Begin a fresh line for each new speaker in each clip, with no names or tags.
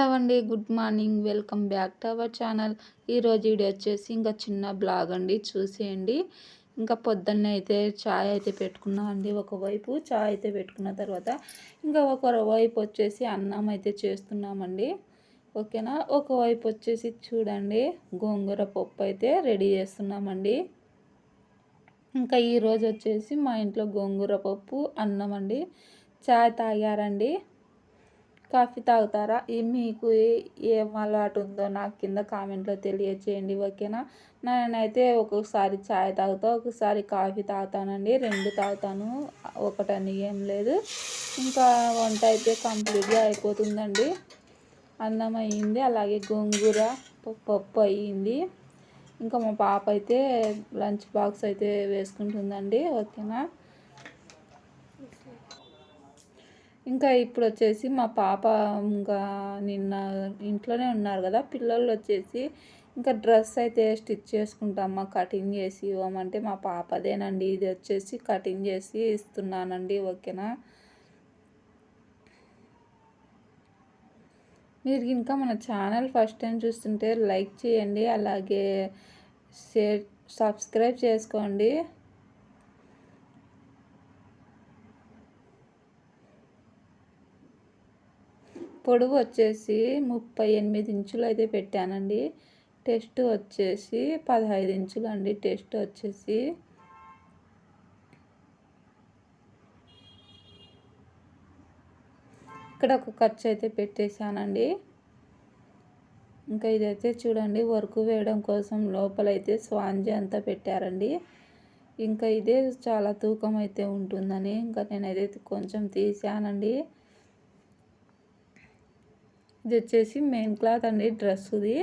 Hello అండి, good morning. Welcome back to our channel. ఈరోజు video వచ్చేసి ఇంకా చిన్న బ్లాగ్ అండి, చూసేయండి. ఇంకా పొద్దున్నే అయితే చాయ్ అయితే పెట్టుకున్నా అండి. ఒకవైపు చాయ్ అయితే పెట్టుకున్న తర్వాత ఇంకా ఒకవైపు వచ్చేసి అన్నం అయితే చేస్తున్నామండి. ఓకేనా. ఒకవైపు వచ్చేసి చూడండి గోంగూర పప్పు అయితే రెడీ చేస్తున్నామండి. ఇంకా ఈరోజు వచ్చేసి మా ఇంట్లో గోంగూర పప్పు అన్నం అండి. చాయ్ తాగారండి. కాఫీ తాగుతారా? మీకు ఏం అలవాటు ఉందో నాకు కింద కామెంట్లో తెలియచేయండి. ఓకేనా. నేనైతే ఒక్కొక్కసారి చాయ్ తాగుతా, ఒకసారి కాఫీ తాగుతానండి. రెండు తాగుతాను, ఒకటని ఏం లేదు. ఇంకా వంట అయితే కంప్లీట్గా అయిపోతుందండి. అన్నం అయ్యింది, అలాగే గోంగూర పప్పు అయ్యింది. ఇంకా మా పాప అయితే లంచ్ బాక్స్ అయితే వేసుకుంటుందండి. ఓకేనా. ఇంకా ఇప్పుడు వచ్చేసి మా పాప ఇంకా నిన్న ఇంట్లోనే ఉన్నారు కదా పిల్లలు వచ్చేసి ఇంకా డ్రెస్ అయితే స్టిచ్ చేసుకుంటామా, కటింగ్ చేసి ఇవ్వమంటే మా పాపదేనండి. ఇది వచ్చేసి కటింగ్ చేసి ఇస్తున్నానండి. ఓకేనా. మీరు ఇంకా మన ఛానల్ ఫస్ట్ టైం చూస్తుంటే లైక్ చేయండి, అలాగే సబ్స్క్రైబ్ చేసుకోండి. పొడవు వచ్చేసి 38 ఇంచులు అయితే పెట్టానండి. టెస్ట్ వచ్చేసి 15 ఇంచులు అండి. టెస్ట్ వచ్చేసి ఇక్కడ ఒక ఖర్చు అయితే పెట్టేశానండి. ఇంకా ఇదైతే చూడండి వర్క్ వేయడం కోసం లోపలైతే స్వాంజీ అంతా పెట్టారండి. ఇంకా ఇదే చాలా తూకం అయితే ఉంటుందని ఇంకా నేనైతే కొంచెం తీసానండి. ఇది వచ్చేసి మెయిన్ క్లాత్ అండి, డ్రెస్సుది.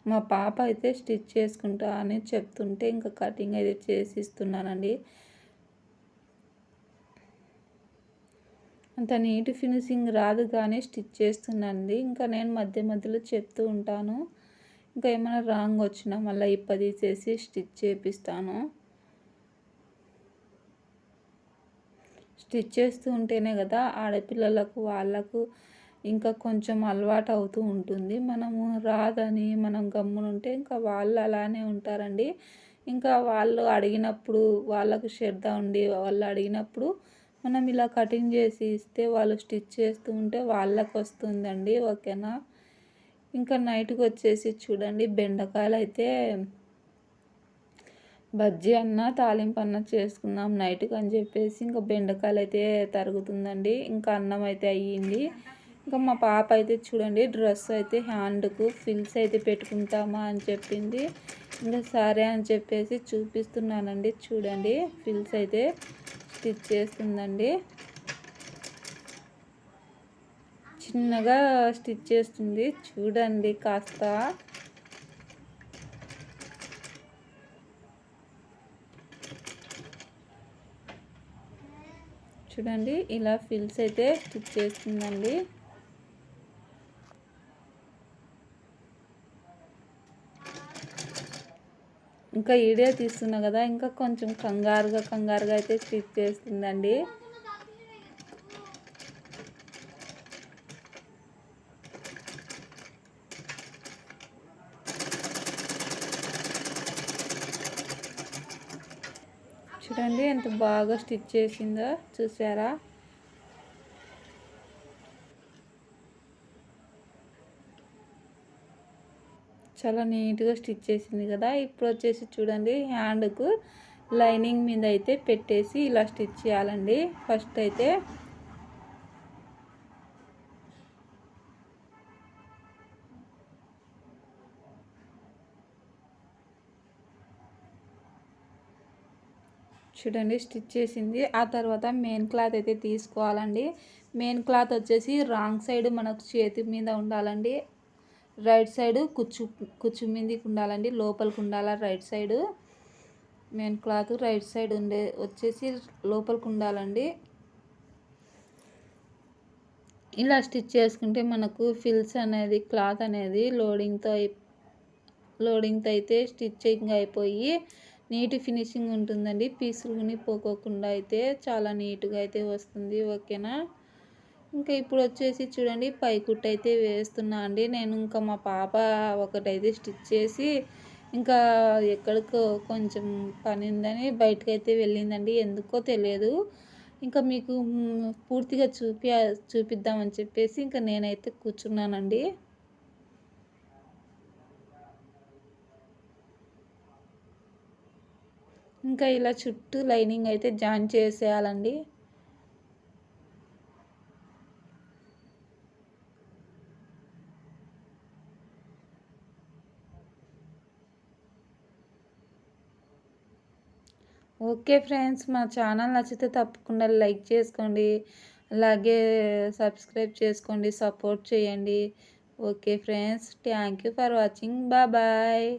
మా పాప అయితే స్టిచ్ చేసుకుంటా అని చెప్తుంటే ఇంకా కటింగ్ అయితే చేసి ఇస్తున్నానండి. అంత నీట్ ఫినిషింగ్ రాదు కానీ స్టిచ్ చేస్తున్నానండి. ఇంకా నేను మధ్య మధ్యలో చెప్తూ ఉంటాను. ఇంకా ఏమైనా రాంగ్ వచ్చినా మళ్ళీ తీసేసి స్టిచ్ చేపిస్తాను. స్టిచ్ చేస్తూ ఉంటేనే కదా ఆడపిల్లలకు వాళ్ళకు ఇంకా కొంచెం అలవాటు అవుతూ ఉంటుంది. మనము రాదని మనం గమ్మునుంటే ఇంకా వాళ్ళు అలానే ఉంటారండి. ఇంకా వాళ్ళు అడిగినప్పుడు వాళ్ళకు శ్రద్ధ ఉండి వాళ్ళు అడిగినప్పుడు మనం ఇలా కటింగ్ చేసి ఇస్తే వాళ్ళు స్టిచ్ చేస్తూ ఉంటే వాళ్ళకు వస్తుందండి. ఓకేనా. ఇంకా నైట్కి వచ్చేసి చూడండి బెండకాయలు అయితే బజ్జీ అన్న తాలింపు అన్న చేసుకుందాం నైట్కి అని చెప్పేసి ఇంకా బెండకాయలు అయితే తరుగుతుందండి. ఇంకా అన్నం అయితే అయ్యింది. ఇంకా మా పాప అయితే చూడండి డ్రెస్ అయితే హ్యాండ్కు ఫిల్స్ అయితే పెట్టుకుంటామా అని చెప్పింది. ఇంకా సరే అని చెప్పేసి చూపిస్తున్నానండి. చూడండి ఫిల్స్ అయితే స్టిచ్ చేస్తుందండి. చిన్నగా స్టిచ్ చేస్తుంది చూడండి. కాస్త చూడండి ఇలా ఫిల్స్ అయితే స్టిచ్ చేస్తుందండి. ఇంకా వీడియో తీస్తున్నా కదా ఇంకా కొంచెం కంగారుగా అయితే స్టిచ్ చేస్తుందండి. చూడండి ఎంత బాగా స్టిచ్ చేసిందో చూసారా. చాలా నీట్గా స్టిచ్ చేసింది కదా. ఇప్పుడు వచ్చేసి చూడండి హ్యాండ్కు లైనింగ్ మీద అయితే పెట్టేసి ఇలా స్టిచ్ చేయాలండి. ఫస్ట్ అయితే చూడండి స్టిచ్ చేసింది. ఆ తర్వాత మెయిన్ క్లాత్ అయితే తీసుకోవాలండి. మెయిన్ క్లాత్ వచ్చేసి రాంగ్ సైడ్ మనకు చేతి మీద ఉండాలండి. రైట్ సైడ్ కుచ్చు మీదకి ఉండాలండి, లోపలికి ఉండాలి. Right side main cloth right side వచ్చేసి లోపలికి ఉండాలండి. ఇలా స్టిచ్ చేసుకుంటే మనకు ఫిల్స్ అనేది క్లాత్ అనేది లోడింగ్తో అయితే స్టిచ్చింగ్ అయిపోయి నీట్ ఫినిషింగ్ ఉంటుందండి. పీసులుని పోకోకుండా అయితే చాలా నీట్గా అయితే వస్తుంది. ఓకేనా. ఇంకా ఇప్పుడు వచ్చేసి చూడండి పై కుట్టు అయితే వేస్తున్నా అండి. నేను ఇంకా మా పాప ఒకటైతే స్టిచ్ చేసి ఇంకా ఎక్కడికో కొంచెం పని ఉందని బయటకైతే వెళ్ళిందండి. ఎందుకో తెలియదు. ఇంకా మీకు పూర్తిగా చూపిద్దామని చెప్పేసి ఇంకా నేనైతే కూర్చున్నానండి. ఇంకా ఇలా చుట్టూ లైనింగ్ అయితే జాయిన్ చేసేయాలండి. ఓకే ఫ్రెండ్స్, మా ఛానల్ నచ్చితే తప్పకుండా లైక్ చేసుకోండి, అలాగే సబ్స్క్రైబ్ చేసుకోండి, సపోర్ట్ చేయండి. Okay friends, thank you for watching. Bye.